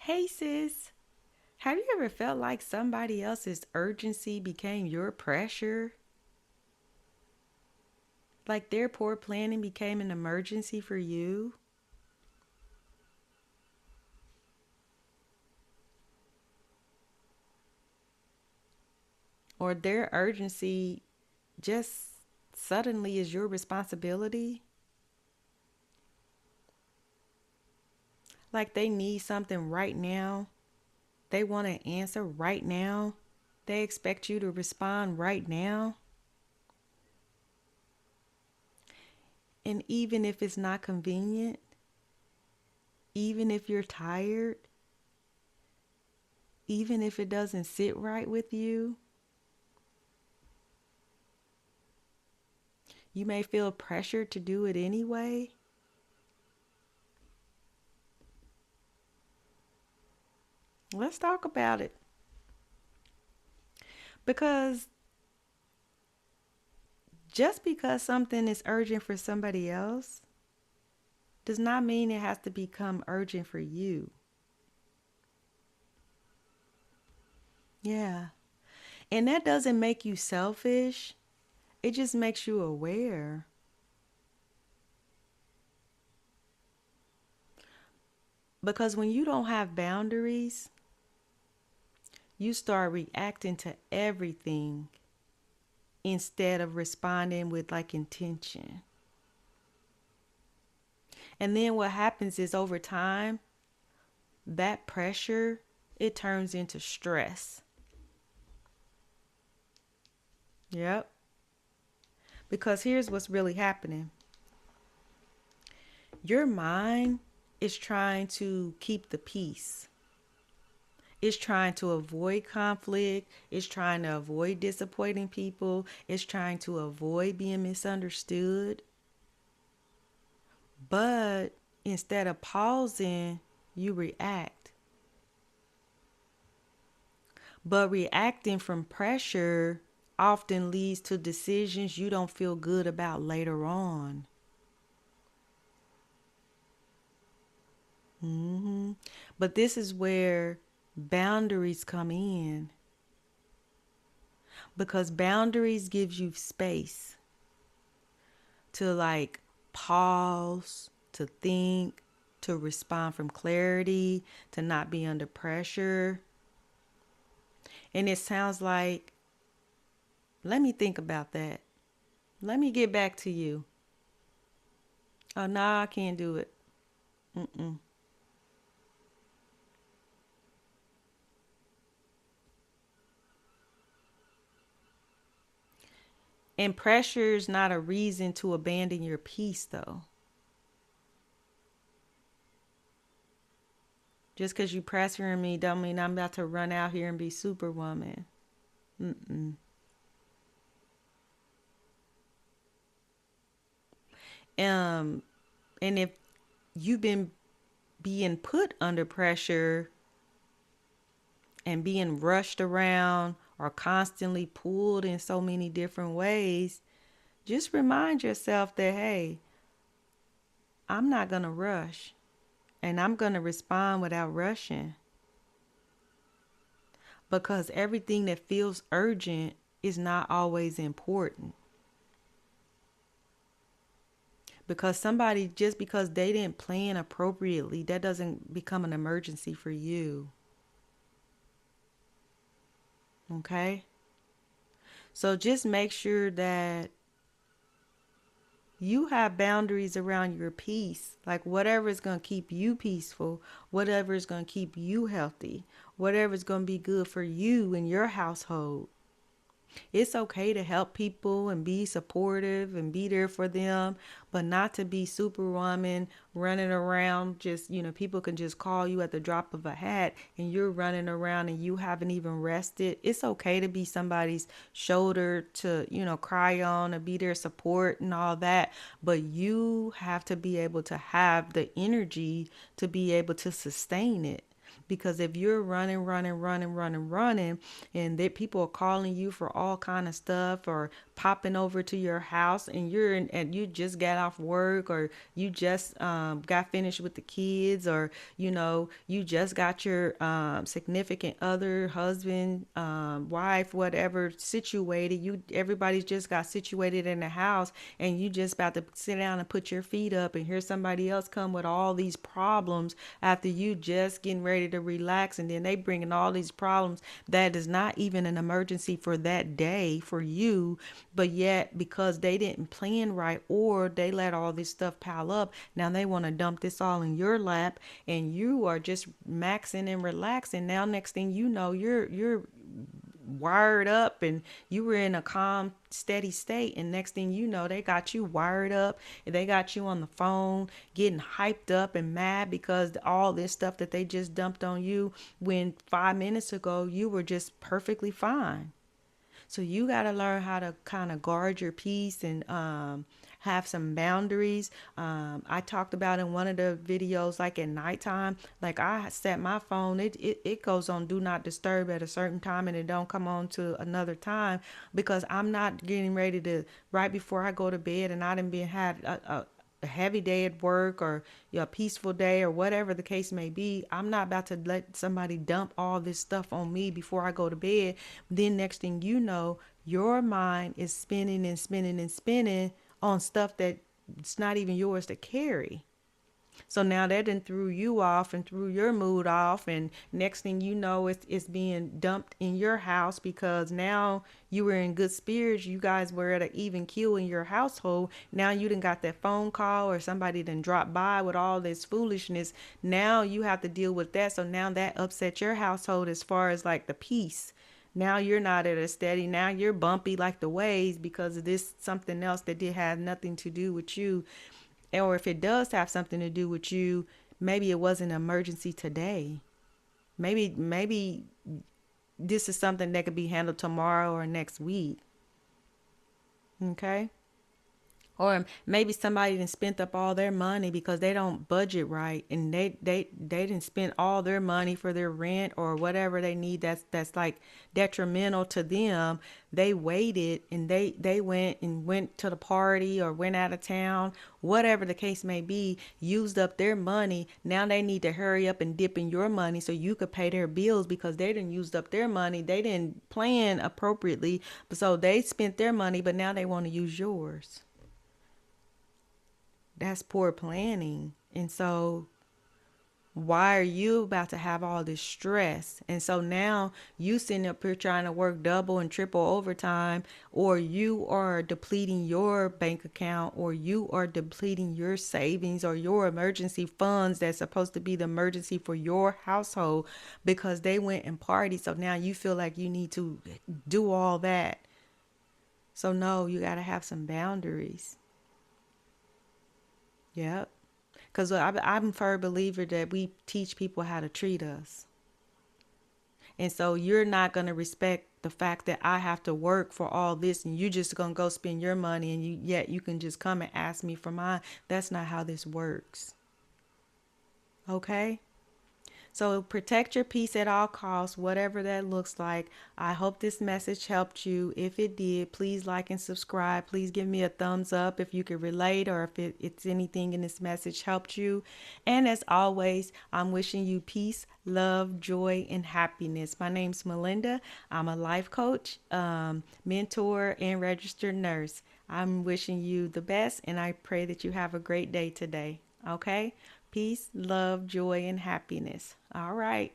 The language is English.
Hey sis, have you ever felt like somebody else's urgency became your pressure? Like their poor planning became an emergency for you? Or their urgency just suddenly is your responsibility? Like they need something right now? They want an answer right now? They expect you to respond right now? And even if it's not convenient, even if you're tired, even if it doesn't sit right with you, you may feel pressured to do it anyway. Let's talk about it. Because just because something is urgent for somebody else does not mean it has to become urgent for you. Yeah. And that doesn't make you selfish, it just makes you aware. Because when you don't have boundaries, you start reacting to everything instead of responding with like intention. And then what happens is over time, that pressure, it turns into stress. Yep. Because here's what's really happening. Your mind is trying to keep the peace. It's trying to avoid conflict. It's trying to avoid disappointing people. It's trying to avoid being misunderstood. But instead of pausing, you react. But reacting from pressure often leads to decisions you don't feel good about later on. But this is where boundaries come in, because boundaries gives you space to like pause, to think, to respond from clarity, to not be under pressure. And it sounds like, let me think about that. Let me get back to you. Oh, no, I can't do it. Mm-mm. And pressure is not a reason to abandon your peace, though. Just because you pressuring me don't mean I'm about to run out here and be superwoman. Mm-mm. Um, and if you've been being put under pressure and being rushed around or constantly pulled in so many different ways, just remind yourself that, hey, I'm not going to rush and I'm going to respond without rushing, because everything that feels urgent is not always important. Because somebody, just because they didn't plan appropriately, that doesn't become an emergency for you. Okay? So just make sure that you have boundaries around your peace. Like whatever is going to keep you peaceful, whatever is going to keep you healthy, whatever is going to be good for you and your household. It's okay to help people and be supportive and be there for them, but not to be superwoman running around. Just, people can just call you at the drop of a hat and you're running around and you haven't even rested. It's okay to be somebody's shoulder to, cry on and be their support and all that, but you have to be able to have the energy to be able to sustain it. Because if you're running, and that people are calling you for all kind of stuff, or popping over to your house, and and you just got off work, or you just got finished with the kids, or you just got your significant other, husband, wife, whatever, situated. Everybody's just got situated in the house, and you just about to sit down and put your feet up, and hear somebody else come with all these problems after you just getting ready to relax, and then they bringing all these problems that is not even an emergency for that day for you, but yet because they didn't plan right, or they let all this stuff pile up, now they want to dump this all in your lap, and you are just maxing and relaxing. Now next thing you know, you're wired up, and you were in a calm steady state, and next thing you know, they got you wired up, and they got you on the phone getting hyped up and mad because all this stuff that they just dumped on you, when 5 minutes ago you were just perfectly fine. So you got to learn how to kind of guard your peace, and have some boundaries. I talked about in one of the videos, like at nighttime, like I set my phone, it goes on do not disturb at a certain time, and it don't come on to another time, because I'm not getting ready to, right before I go to bed, and I done been had a heavy day at work, or a peaceful day, or whatever the case may be. I'm not about to let somebody dump all this stuff on me before I go to bed. Then next thing you know, your mind is spinning and spinning and spinning on stuff that it's not even yours to carry. So now that done threw you off and threw your mood off, and next thing you know, it's being dumped in your house, because now you were in good spirits. You guys were at an even keel in your household. Now you done got that phone call, or somebody done dropped by with all this foolishness. Now you have to deal with that. So now that upset your household as far as like the peace. Now you're not at a steady. Now you're bumpy like the waves because of this something else that did have nothing to do with you. Or if it does have something to do with you, maybe it wasn't an emergency today. Maybe this is something that could be handled tomorrow or next week. Okay? Or maybe somebody didn't spent up all their money because they don't budget right, and they didn't spend all their money for their rent or whatever they need, that's like detrimental to them. They waited, and they went to the party, or went out of town, whatever the case may be, used up their money. Now they need to hurry up and dip in your money so you could pay their bills, because they didn't used up their money. They didn't plan appropriately. So they spent their money, but now they want to use yours. That's poor planning. And so why are you about to have all this stress? And so now you sitting up here trying to work double and triple overtime, or you are depleting your bank account, or you are depleting your savings, or your emergency funds that's supposed to be the emergency for your household, because they went and partied. So now you feel like you need to do all that. So no, you got to have some boundaries. Yep. Because I'm a firm believer that we teach people how to treat us. And so you're not going to respect the fact that I have to work for all this, and you just going to go spend your money, and yet you can just come and ask me for mine. That's not how this works. Okay? So protect your peace at all costs, whatever that looks like. I hope this message helped you. If it did, please like and subscribe. Please give me a thumbs up if you could relate, or if it's anything in this message helped you. And as always, I'm wishing you peace, love, joy, and happiness. My name's Melinda. I'm a life coach, mentor, and registered nurse. I'm wishing you the best, and I pray that you have a great day today. Okay? Peace, love, joy, and happiness. All right.